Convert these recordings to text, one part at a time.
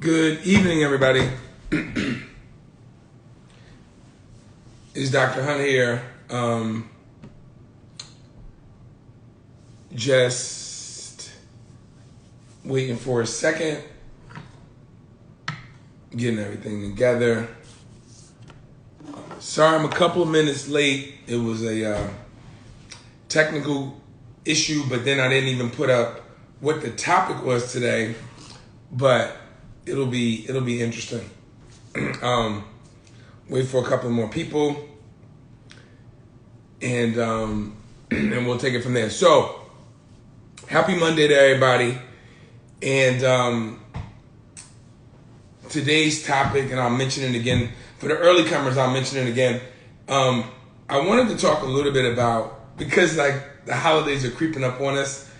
Good evening, everybody. It's Dr. Hunt here. Just waiting for a second. Getting everything together. Sorry, I'm a couple of minutes late. It was a technical issue, but then I didn't even put up what the topic was today. But it'll be interesting. Wait for a couple more people, and we'll take it from there. So, happy Monday to everybody. And today's topic, and I'll mention it again for the early comers. I'll mention it again. I wanted to talk a little bit about, because like the holidays are creeping up on us,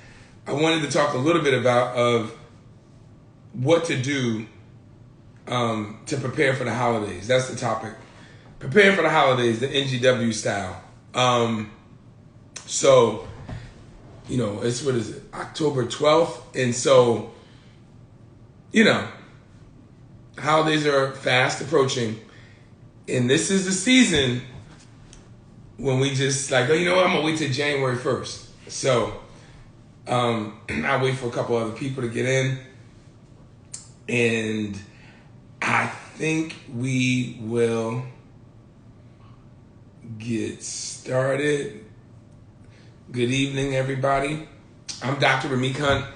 I wanted to talk a little bit about what to do to prepare for the holidays. That's the topic. Prepare for the holidays, the NGW style. So, it's, what is it, October 12th? And so, holidays are fast approaching. And this is the season when we just like, I'm going to wait till January 1st. So, I wait for a couple other people to get in. And I think we will get started. Good evening, everybody. I'm Dr. Ramik Hunt.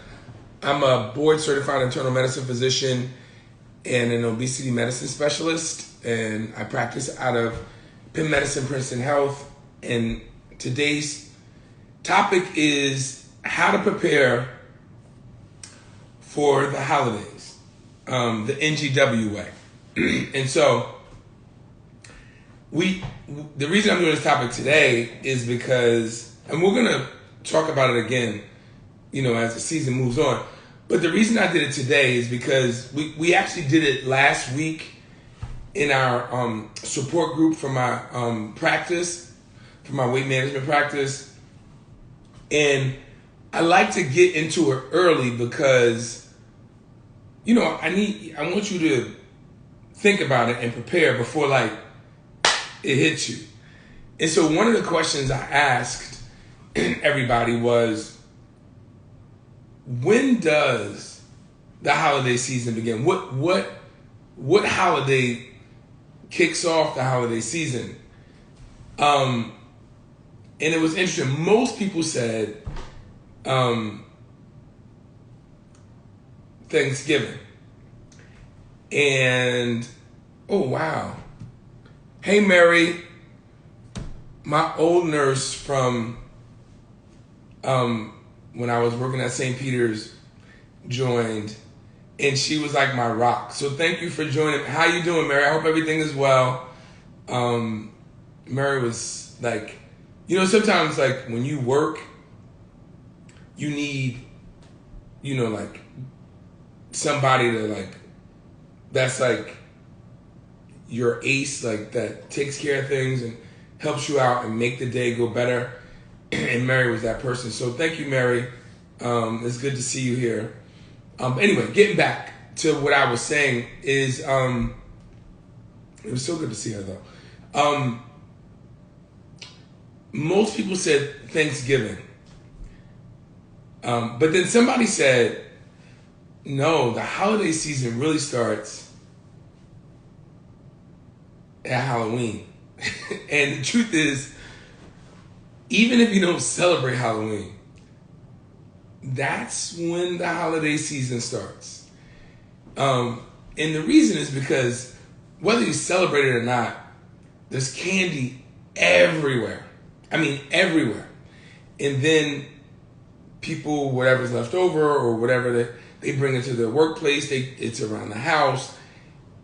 I'm a board-certified internal medicine physician and an obesity medicine specialist, and I practice out of Penn Medicine, Princeton Health. And today's topic is how to prepare for the holidays. The NGW way. And so the reason I'm doing this topic today is because, and we're going to talk about it again, as the season moves on. But the reason I did it today is because we actually did it last week in our support group for my practice, for my weight management practice. And I like to get into it early because I want you to think about it and prepare before it hits you. And so one of the questions I asked everybody was, when does the holiday season begin? What holiday kicks off the holiday season? And it was interesting. Most people said Thanksgiving. And oh wow. Hey Mary, my old nurse from when I was working at St. Peter's joined, and she was like my rock. So thank you for joining. How you doing, Mary? I hope everything is well. Mary was like, sometimes like when you work, you need, somebody to that's like your ace, that takes care of things and helps you out and make the day go better. And Mary was that person. So thank you, Mary. It's good to see you here. Anyway, getting back to what I was saying is, it was so good to see her though. Most people said Thanksgiving. But then somebody said, no, the holiday season really starts at Halloween. And the truth is, even if you don't celebrate Halloween, that's when the holiday season starts. And the reason is because whether you celebrate it or not, there's candy everywhere. I mean, everywhere. And then people, whatever's left over or whatever they bring it to their workplace, it's around the house.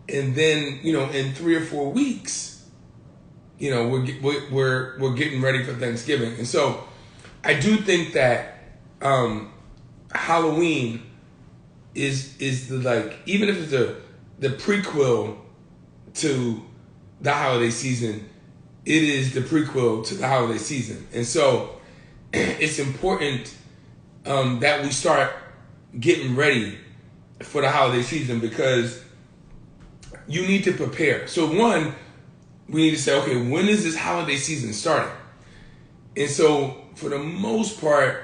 And then, in 3 or 4 weeks, we're getting ready for Thanksgiving. And so I do think that Halloween is the even if it's the prequel to the holiday season, it is the prequel to the holiday season. And so it's important that we start getting ready for the holiday season because you need to prepare. So one, we need to say, okay, when is this holiday season starting? And so for the most part,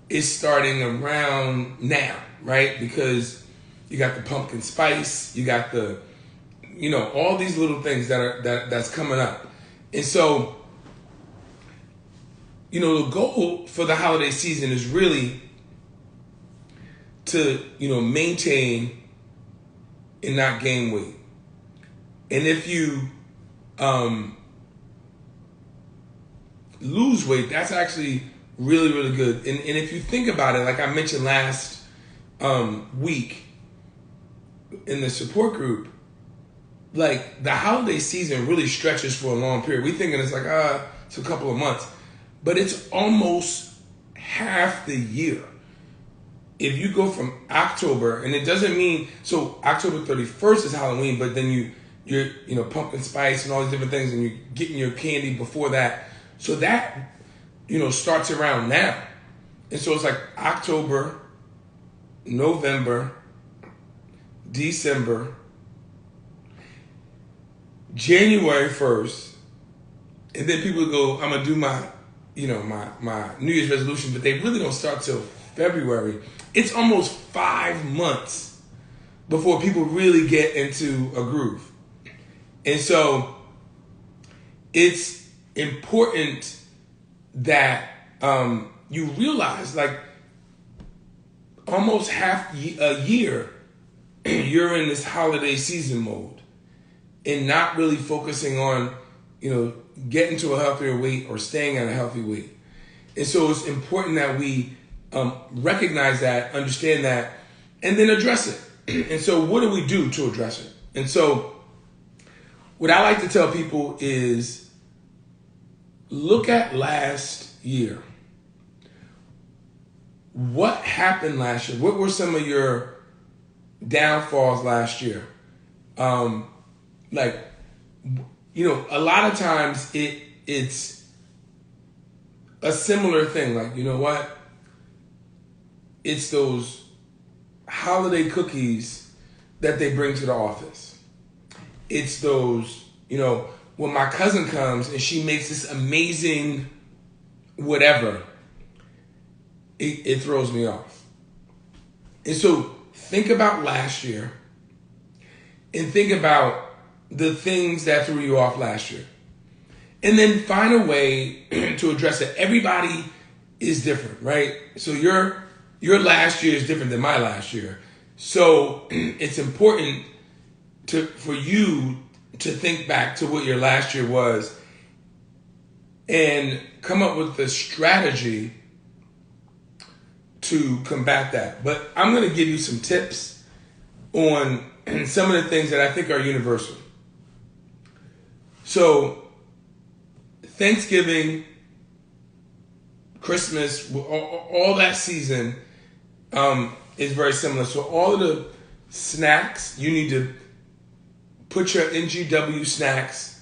it's starting around now, right? Because you got the pumpkin spice, you got the, all these little things that's coming up. And so, the goal for the holiday season is really to, maintain and not gain weight. And if you lose weight, that's actually really, really good. And if you think about it, like I mentioned last week in the support group, like the holiday season really stretches for a long period. We're thinking it's like, it's a couple of months, but it's almost half the year. If you go from October, and it doesn't mean, so October 31st is Halloween, but then you're pumpkin spice and all these different things, and you're getting your candy before that. So that, starts around now. And so it's like October, November, December, January 1st, and then people go, I'm gonna do my New Year's resolution, but they really don't start till February. It's almost 5 months before people really get into a groove. And so it's important that you realize, like, almost half a year, you're in this holiday season mode and not really focusing on, getting to a healthier weight or staying at a healthy weight. And so it's important that we recognize that, understand that, and then address it. And so what do we do to address it? And so what I like to tell people is look at last year. What happened last year? What were some of your downfalls last year? A lot of times it's a similar thing. Like, you know what? It's those holiday cookies that they bring to the office. It's those, when my cousin comes and she makes this amazing whatever, it throws me off. And so think about last year and think about the things that threw you off last year. And then find a way to address it. Everybody is different, right? So your last year is different than my last year. So it's important for you to think back to what your last year was and come up with a strategy to combat that. But I'm going to give you some tips on some of the things that I think are universal. So Thanksgiving, Christmas, all that season is very similar. So all of the snacks, you need to put your NGW snacks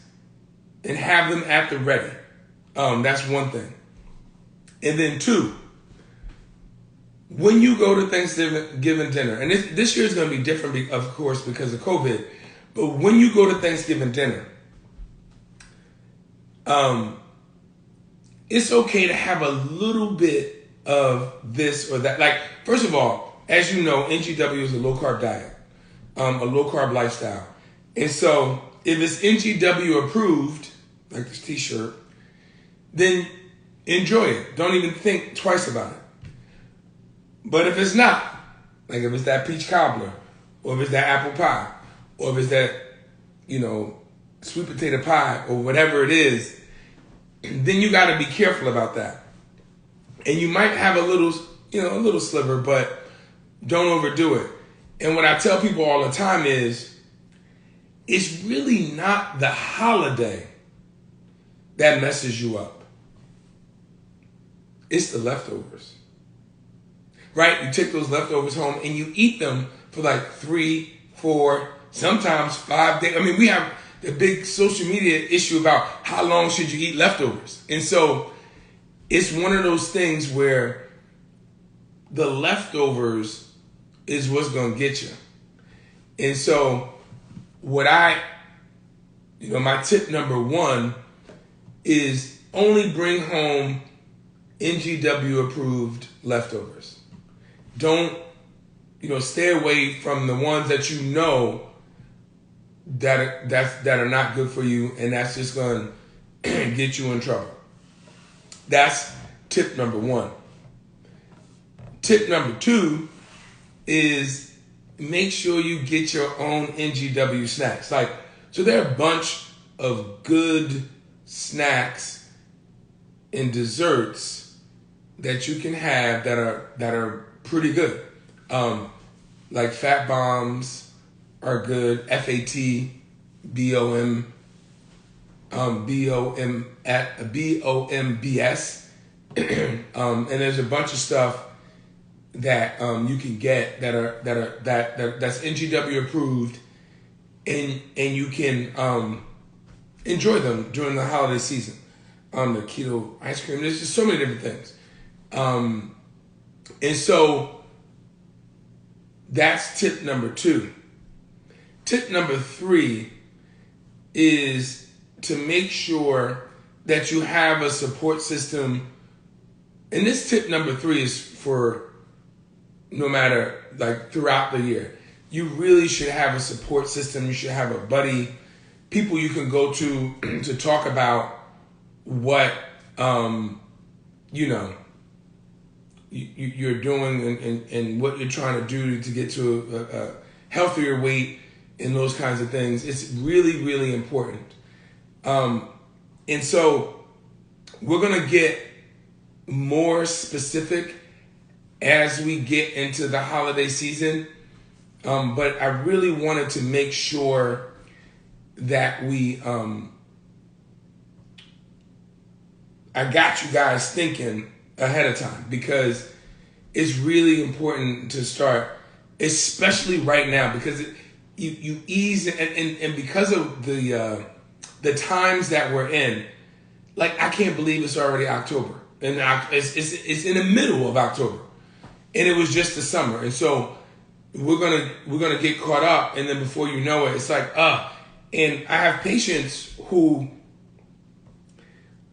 and have them at the ready. That's one thing. And then two, when you go to Thanksgiving dinner, and this year is going to be different, of course, because of COVID, but when you go to Thanksgiving dinner, it's okay to have a little bit of this or that. Like, first of all, as you know, NGW is a low-carb diet, a low-carb lifestyle. And so if it's NGW approved, like this t-shirt, then enjoy it. Don't even think twice about it. But if it's not, like if it's that peach cobbler, or if it's that apple pie, or if it's that, sweet potato pie, or whatever it is, then you got to be careful about that. And you might have a little sliver, but don't overdo it. And what I tell people all the time is, it's really not the holiday that messes you up. It's the leftovers. Right? You take those leftovers home and you eat them for like 3, 4, sometimes 5 days. I mean, we have the big social media issue about how long should you eat leftovers. And so it's one of those things where the leftovers is what's going to get you. And so my tip number one is only bring home NGW approved leftovers. Don't, stay away from the ones that that are not good for you, and that's just going to get you in trouble. That's tip number one. Tip number two is make sure you get your own NGW snacks. So there are a bunch of good snacks and desserts that you can have that are pretty good. Like Fat Bombs are good. FATBOM, BOMBS, and there's a bunch of stuff that you can get that's NGW approved, and you can enjoy them during the holiday season. The keto ice cream. There's just so many different things, and so that's tip number two. Tip number three is to make sure that you have a support system. And this tip number three is for no matter, throughout the year. You really should have a support system. You should have a buddy, people you can go to talk about what, you're doing and what you're trying to do to get to a healthier weight and those kinds of things. It's really, really important. And so we're going to get more specific as we get into the holiday season. But I really wanted to make sure that I got you guys thinking ahead of time, because it's really important to start, especially right now, because you ease and because of the times that we're in. I can't believe it's already October, and it's in the middle of October, and it was just the summer, and so we're gonna get caught up, and then before you know it, it's and I have patients who,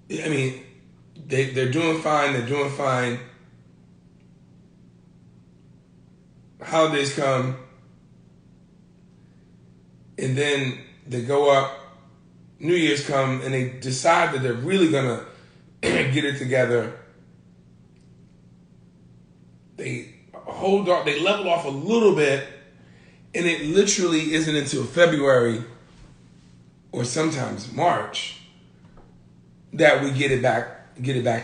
they're doing fine. Holidays come, and then they go up. New Year's come, and they decide that they're really gonna get it together. They hold off. They level off a little bit, and it literally isn't until February or sometimes March that we get it back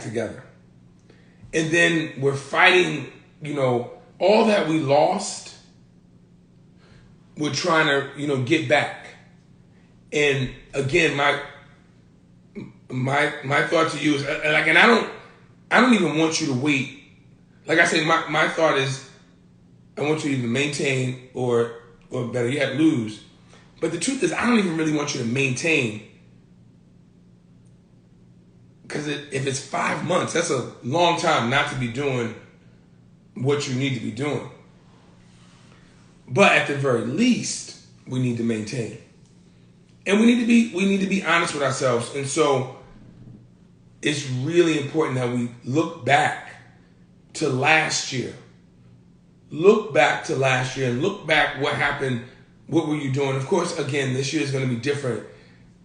together. And then we're fighting, all that we lost, we're trying to, get back. And again, my thought to you is and I don't even want you to wait. Like I say, my thought is I want you to either maintain or better yet, lose. But the truth is, I don't even really want you to maintain, because if it's 5 months, that's a long time not to be doing what you need to be doing. But at the very least, we need to maintain. And we need to be honest with ourselves. And so it's really important that we look back to last year. Look back to last year and look back what happened. What were you doing? Of course, again, this year is going to be different.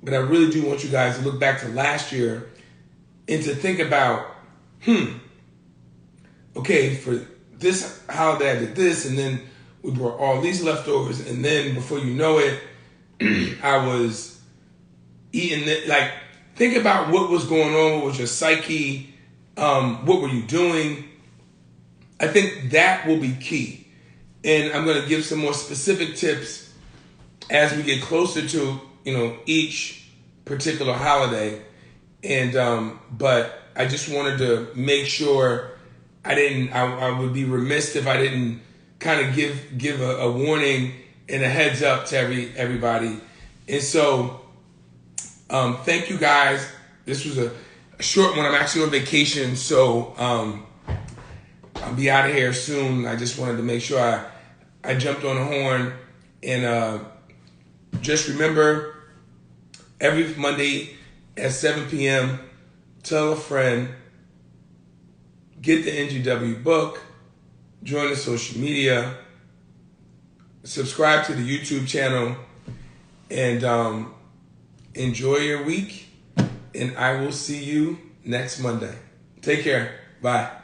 But I really do want you guys to look back to last year and to think about, okay, for this holiday I did this, and then we brought all these leftovers, and then before you know it, I was eating it. Think about what was going on. What was your psyche? What were you doing? I think that will be key. And I'm going to give some more specific tips as we get closer to, each particular holiday. And, but I just wanted to make sure I would be remiss if I didn't kind of give a warning and a heads up to everybody. And so, thank you guys. This was a short one. I'm actually on vacation, so I'll be out of here soon. I just wanted to make sure I I jumped on the horn. And just remember, every Monday at 7 p.m., tell a friend, get the NGW book, join the social media, subscribe to the YouTube channel, and enjoy your week. And I will see you next Monday. Take care. Bye.